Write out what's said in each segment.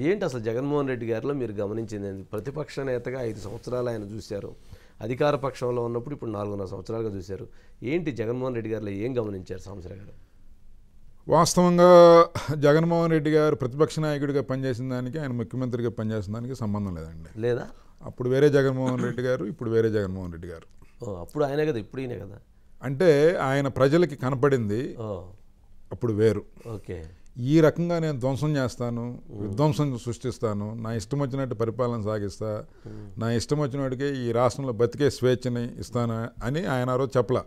ఏంటి అసలు జగన్మోహన్ రెడ్డి గారిలో మీరు గమనించింది ఏంది? ప్రతిపక్ష నేతగా 5 సంవత్సరాలు ఆయన చూశారు. అధికార పక్షంలో ఉన్నప్పుడు ఇప్పుడు 4.5 సంవత్సరాలుగా చూశారు. ఏంటి జగన్మోహన్ రెడ్డి గారిలో ఏం గమనించారు సంవత్సరం గారు? వాస్తవంగా జగన్మోహన్ రెడ్డి గారు ప్రతిపక్ష నాయకుడిగా పనిచేసిన దానికి ఆయన ముఖ్యమంత్రిగా పనిచేసిన దానికి సంబంధం లేదండి. లేదా? అప్పుడు వేరే జగన్మోహన్ రెడ్డి గారు, ఇప్పుడు వేరే జగన్మోహన్ రెడ్డి గారు. అప్పుడు ఆయనే కదా, ఇప్పుడు ఈయనే కదా. అంటే ఆయన ప్రజలకి కనపడింది అప్పుడు వేరు. ఓకే. ఈ రకంగా నేను ధ్వంసం చేస్తాను, విధ్వంసం సృష్టిస్తాను, నా ఇష్టం వచ్చినట్టు పరిపాలన సాగిస్తా, నా ఇష్టం వచ్చినట్టుకే ఈ రాష్ట్రంలో బతికే స్వేచ్ఛని ఇస్తాను అని ఆయన ఆ రోజు చెప్పలా.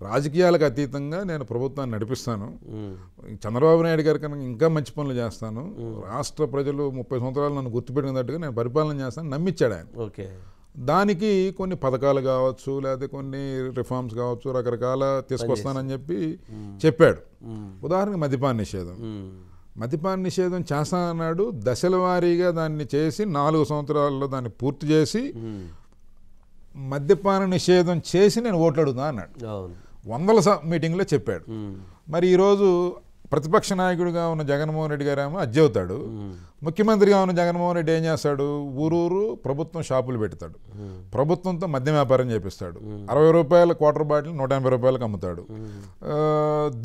రాజకీయాలకు అతీతంగా నేను ప్రభుత్వాన్ని నడిపిస్తాను, చంద్రబాబు నాయుడు గారి కనుక ఇంకా మంచి పనులు చేస్తాను, రాష్ట్ర ప్రజలు 30 సంవత్సరాలు నన్ను గుర్తుపెట్టినట్టుగా నేను పరిపాలన చేస్తాను నమ్మించాడు ఆయన. ఓకే. దానికి కొన్ని పథకాలు కావచ్చు, లేదా కొన్ని రిఫార్మ్స్ కావచ్చు, రకరకాల తీసుకొస్తానని చెప్పాడు. ఉదాహరణకి మద్యపాన నిషేధం. మద్యపాన నిషేధం చేస్తానన్నాడు. దశల వారీగా దాన్ని చేసి 4 సంవత్సరాల్లో దాన్ని పూర్తి చేసి మద్యపాన నిషేధం చేసి నేను ఓట్లు అడుగుతా అన్నాడు. వందల మీటింగ్లో చెప్పాడు. మరి ఈరోజు ప్రతిపక్ష నాయకుడిగా ఉన్న జగన్మోహన్ రెడ్డి గారేమో అది చెబుతాడు, ముఖ్యమంత్రిగా ఉన్న జగన్మోహన్ రెడ్డి ఏం చేస్తాడు? ఊరూరు ప్రభుత్వం షాపులు పెడతాడు, ప్రభుత్వంతో మద్యం వ్యాపారం చేపిస్తాడు, 60 రూపాయల క్వార్టర్ బాటిల్ 180 రూపాయలకు అమ్ముతాడు.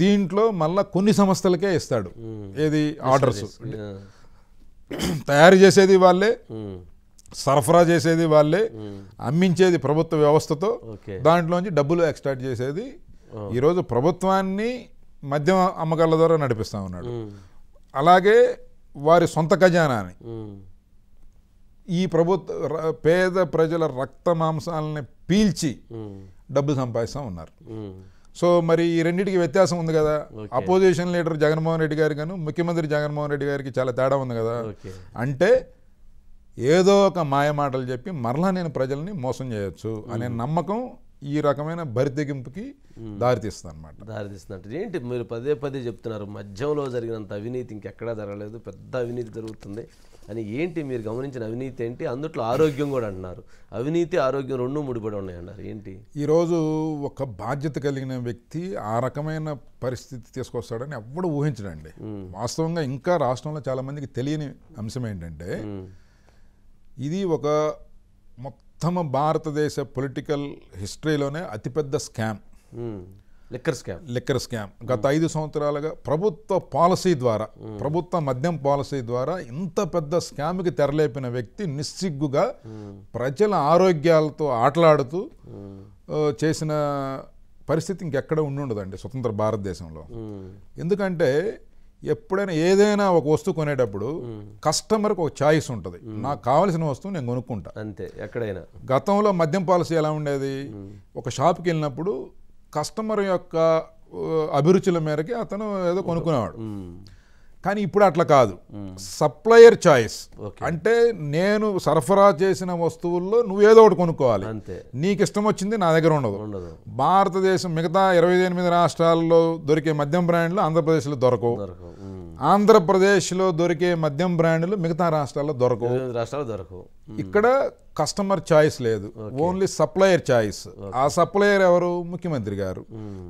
దీంట్లో మళ్ళా కొన్ని సంస్థలకే ఇస్తాడు. ఏది? ఆర్డర్స్. తయారు చేసేది వాళ్ళే, సరఫరా చేసేది వాళ్ళే, అమ్మించేది ప్రభుత్వ వ్యవస్థతో, దాంట్లోంచి డబ్బులు ఎక్స్ట్రాక్ట్ చేసేది. ఈరోజు ప్రభుత్వాన్ని మద్యం అమ్మకాల ద్వారా నడిపిస్తూ ఉన్నాడు. అలాగే వారి సొంత ఖజానాని, ఈ పేద ప్రజల రక్త మాంసాలని పీల్చి డబ్బులు సంపాదిస్తూ ఉన్నారు. సో మరి ఈ రెండింటికి వ్యత్యాసం ఉంది కదా. అపోజిషన్ లీడర్ జగన్మోహన్ రెడ్డి గారి గాను ముఖ్యమంత్రి జగన్మోహన్ రెడ్డి గారికి చాలా తేడా ఉంది కదా. అంటే ఏదో ఒక మాయమాటలు చెప్పి మరలా నేను ప్రజల్ని మోసం చేయొచ్చు అనే నమ్మకం ఈ రకమైన బరితెగింపుకి దారితీస్తుంది అనమాట. దారితీస్తున్నట్టు ఏంటి మీరు పదే పదే చెప్తున్నారు, మద్యంలో జరిగినంత అవినీతి ఇంకెక్కడా జరగలేదు, పెద్ద అవినీతి జరుగుతుంది అని. ఏంటి మీరు గమనించిన అవినీతి ఏంటి? అందుట్లో ఆరోగ్యం కూడా అంటున్నారు. అవినీతి ఆరోగ్యం రెండు ముడిపడి ఉన్నాయన్నారు. ఏంటి? ఈరోజు ఒక బాధ్యత కలిగిన వ్యక్తి ఆ రకమైన పరిస్థితి తీసుకొస్తాడని ఎవ్వడు ఊహించడండి. వాస్తవంగా ఇంకా రాష్ట్రంలో చాలామందికి తెలియని అంశం ఏంటంటే, ఇది ఒక మొత్తం భారతదేశ పొలిటికల్ హిస్టరీలోనే అతిపెద్ద స్కామ్, లిక్కర్ స్కామ్. గత 5 సంవత్సరాలుగా ప్రభుత్వ పాలసీ ద్వారా, ప్రభుత్వ మద్యం పాలసీ ద్వారా ఇంత పెద్ద స్కామ్కి తెరలేపిన వ్యక్తి నిస్సిగ్గుగా ప్రజల ఆరోగ్యాలతో ఆటలాడుతూ చేసిన పరిస్థితి ఇంకెక్కడ ఉండుండదండి స్వతంత్ర భారతదేశంలో. ఎందుకంటే ఎప్పుడైనా ఏదైనా ఒక వస్తువు కొనేటప్పుడు కస్టమర్కి ఒక ఛాయిస్ ఉంటుంది, నాకు కావాల్సిన వస్తువు నేను కొనుక్కుంటా అంతే. ఎక్కడైనా గతంలో మద్యం పాలసీ ఎలా ఉండేది? ఒక షాప్కి వెళ్ళినప్పుడు కస్టమర్ యొక్క అభిరుచుల మేరకి అతను ఏదో కొనుక్కునేవాడు. కానీ ఇప్పుడు అట్లా కాదు, సప్లయర్ చాయిస్. అంటే నేను సరఫరా చేసిన వస్తువుల్లో నువ్వేదో ఒకటి కొనుక్కోవాలి, నీకు ఇష్టం వచ్చింది నా దగ్గర ఉండదు. భారతదేశం మిగతా 28 రాష్ట్రాల్లో దొరికే మద్యం బ్రాండ్లు ఆంధ్రప్రదేశ్లో దొరకవు, ఆంధ్రప్రదేశ్లో దొరికే మద్యం బ్రాండ్లు మిగతా రాష్ట్రాల్లో దొరకవు. ఇక్కడ కస్టమర్ చాయిస్ లేదు, ఓన్లీ సప్లయర్ చాయిస్. ఆ సప్లయర్ ఎవరు? ముఖ్యమంత్రి గారు.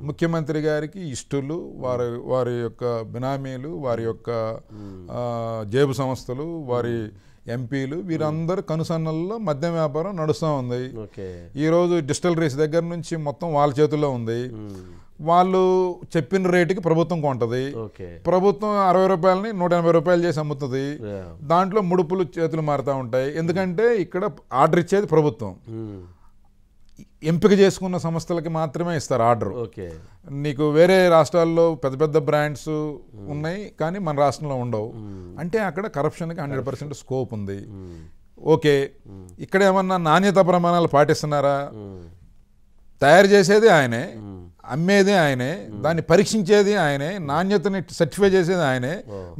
ముఖ్యమంత్రి గారికి ఇష్టులు, వారి యొక్క బినామీలు, వారి యొక్క జేబు సంస్థలు, వారి ఎంపీలు, వీరందరూ కనుసన్నల్లో మద్యం వ్యాపారం నడుస్తూ ఉంది. ఈరోజు డిస్టిలరీస్ దగ్గర నుంచి మొత్తం వాళ్ళ చేతుల్లో ఉంది. వాళ్ళు చెప్పిన రేటుకి ప్రభుత్వం కొంటది, ప్రభుత్వం 60 రూపాయలని 180 రూపాయలు చేసి అమ్ముతుంది. దాంట్లో ముడుపులు చేతులు మారుతూ ఉంటాయి. ఎందుకంటే ఇక్కడ ఆర్డర్ ఇచ్చేది ప్రభుత్వం, ఎంపిక చేసుకున్న సంస్థలకి మాత్రమే ఇస్తారు ఆర్డర్. నీకు వేరే రాష్ట్రాల్లో పెద్ద పెద్ద బ్రాండ్స్ ఉన్నాయి కానీ మన రాష్ట్రంలో ఉండవు. అంటే అక్కడ కరప్షన్కి 100% స్కోప్ ఉంది. ఓకే, ఇక్కడ ఏమన్నా నాణ్యత ప్రమాణాలు పాటిస్తున్నారా? తయారు చేసేది ఆయనే, అమ్మేది ఆయనే, దాన్ని పరీక్షించేది ఆయనే, నాణ్యతని సర్టిఫై చేసేది ఆయనే.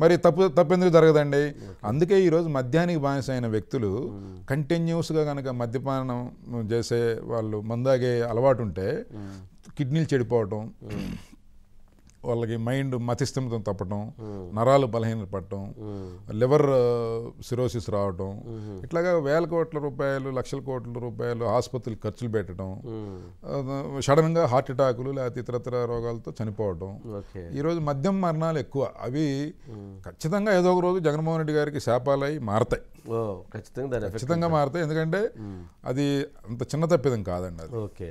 మరి తప్పెందుకు జరగదండి? అందుకే ఈరోజు మద్యానికి బానిస అయిన వ్యక్తులు కంటిన్యూస్గా కనుక మద్యపానం చేసే వాళ్ళు, మందాగే అలవాటు ఉంటే కిడ్నీలు చెడిపోవటం, వాళ్ళకి మైండ్ మతిస్థిమితం తప్పటం, నరాలు బలహీన పడటం, లివర్ సిరోసిస్ రావటం, ఇట్లాగా వేల కోట్ల రూపాయలు, లక్షల కోట్ల రూపాయలు ఆసుపత్రులు ఖర్చులు పెట్టడం, సడన్గా హార్ట్ అటాకులు లేకపోతే ఇతరత్ర రోగాలతో చనిపోవడం. ఈరోజు మద్యం మరణాలు ఎక్కువ. అవి ఖచ్చితంగా ఏదో ఒక రోజు జగన్మోహన్ రెడ్డి గారికి శాపాలై మారతాయి, ఖచ్చితంగా మారతాయి. ఎందుకంటే అది అంత చిన్న తప్పిదం కాదండి అది. ఓకే.